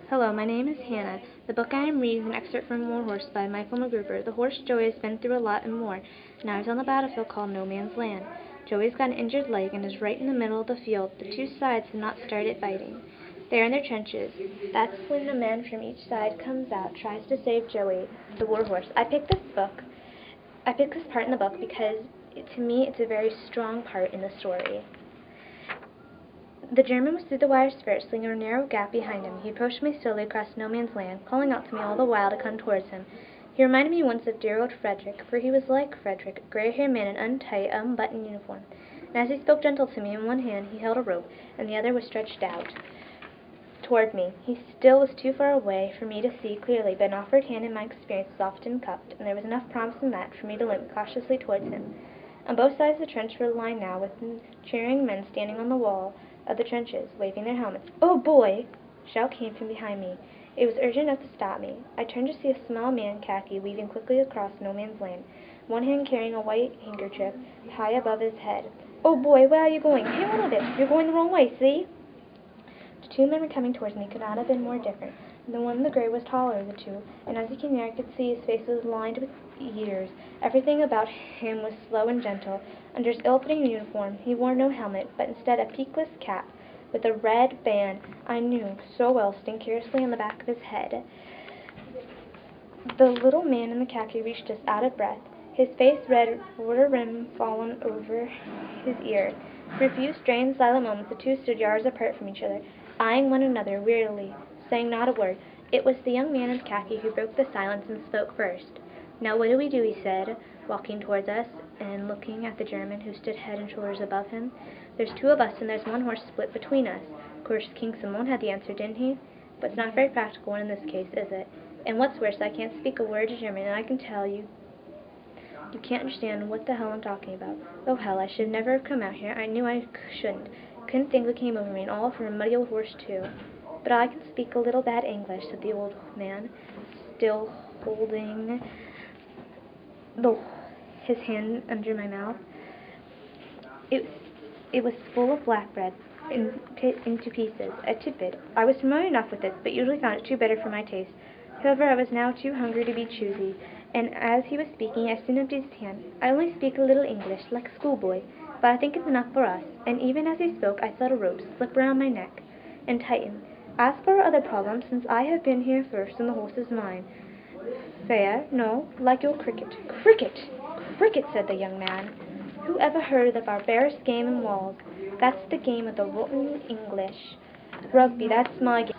Hello, my name is Hannah. The book I am reading is an excerpt from War Horse by Michael McGruber. The horse Joey has been through a lot and more. Now he's on the battlefield called No Man's Land. Joey's got an injured leg and is right in the middle of the field. The two sides have not started fighting. They are in their trenches. That's when a man from each side comes out, tries to save Joey, the war horse. I picked this part in the book because, to me, it's a very strong part in the story. The German was through the wire spurt, slinging a narrow gap behind him. He approached me slowly across no man's land, calling out to me all the while to come towards him. He reminded me once of dear old Frederick, for he was like Frederick, a gray-haired man in untight, unbuttoned uniform. And as he spoke gentle to me, in one hand he held a rope, and the other was stretched out toward me. He still was too far away for me to see clearly, but an offered hand in my experience is often cupped, and there was enough promise in that for me to limp cautiously towards him. On both sides of the trench were lined now with cheering men standing on the wall of the trenches, waving their helmets. "Oh, boy!" A shout came from behind me. It was urgent enough to stop me. I turned to see a small man in khaki weaving quickly across no man's land, one hand carrying a white handkerchief high above his head. "Oh, boy, where are you going? Hang on a bit. You're going the wrong way, see?" The two men were coming towards me. Could not have been more different. The one in the gray was taller of the two, and as he came near I could see his face was lined with years. Everything about him was slow and gentle. Under his ill-fitting uniform he wore no helmet, but instead a peakless cap with a red band I knew so well sticking curiously on the back of his head. The little man in the khaki reached us, out of breath, his face red with a rim fallen over his ear. For a few strange, silent moments the two stood yards apart from each other, eyeing one another wearily, saying not a word. It was the young man in khaki who broke the silence and spoke first. "Now what do we do?" he said, walking towards us and looking at the German, who stood head and shoulders above him. "There's two of us, and there's one horse split between us. Of course King Simon had the answer, didn't he? But it's not very practical in this case, is it? And what's worse, I can't speak a word of German, and I can tell you can't understand what the hell I'm talking about. Oh, hell, I should never have come out here. I knew I shouldn't. Couldn't think what came over me, and all for a muddy old horse, too. But I can speak a little bad English," said the old man, still holding his hand under my mouth. It was full of black bread, into pieces, a tidbit. I was familiar enough with it, but usually found it too bitter for my taste. However, I was now too hungry to be choosy, and as he was speaking, I soon emptied his hand. "I only speak a little English, like a schoolboy, but I think it's enough for us." And even as he spoke, I felt a rope slip round my neck and tighten. "As for our other problem, since I have been here first and the horse is mine, fair, no, like your cricket." "Cricket! Cricket!" said the young man. "Who ever heard of the barbarous game in walls? That's the game of the rotten English. Rugby, that's my game."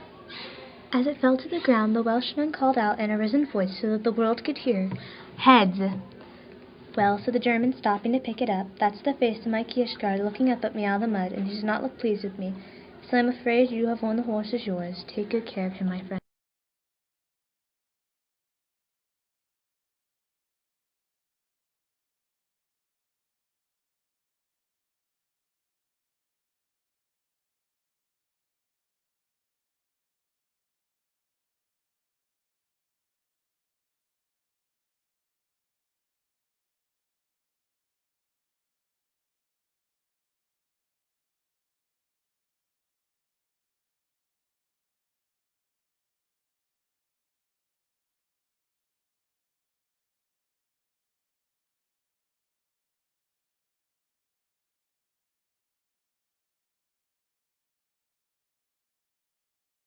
As it fell to the ground, the Welshman called out in a risen voice so that the world could hear, "Heads!" "Well," said the German, stopping to pick it up, "that's the face of my Kierkegaard looking up at me out of the mud, and he does not look pleased with me. So I'm afraid you have won the horse as yours. Take good care of him, my friend."